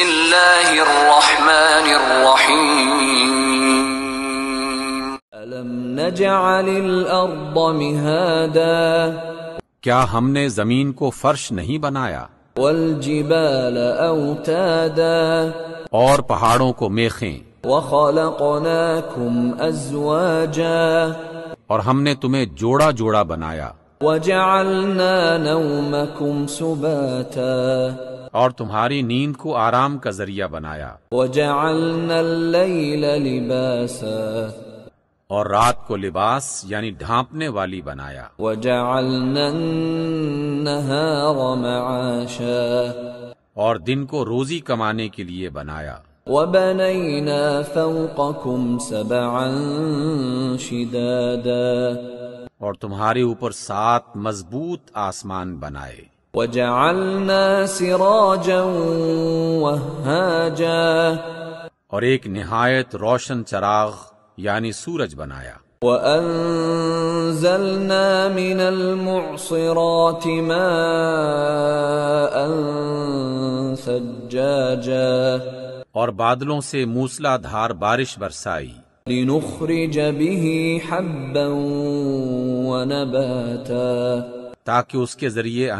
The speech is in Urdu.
الله الرحمن الرحيم ألم نجعل الأرض مهادا کیا ہم نے زمین کو فرش نہیں بنایا، والجبال أوتادا اور پہاڑوں کو میخیں، وخلقناكم أزواجا اور ہم نے تمہیں جوڑا جوڑا بنایا، وجعلنا نومكم سباتا اور تمہاری نیند کو آرام کا ذریعہ بنایا، وجعلنا الليل لباسا اور رات کو لباس یعنی ڈھانپنے والی بنایا، وجعلنا النهار معاشا اور دن کو روزی کمانے کے لیے بنایا، وبنينا فوقكم سبعا شدادا اور تمہارے اوپر 7 مضبوط آسمان بنائے، وجعلنا سراجا وهاجا اور ایک نہایت روشن چراغ یعنی سورج بنایا، وأنزلنا من المعصرات ماء ثجاجا اور بادلوں سے موسلا دھار بارش برسائی، لنخرج به حبا ونباتا تاکہ اس کے ذریعے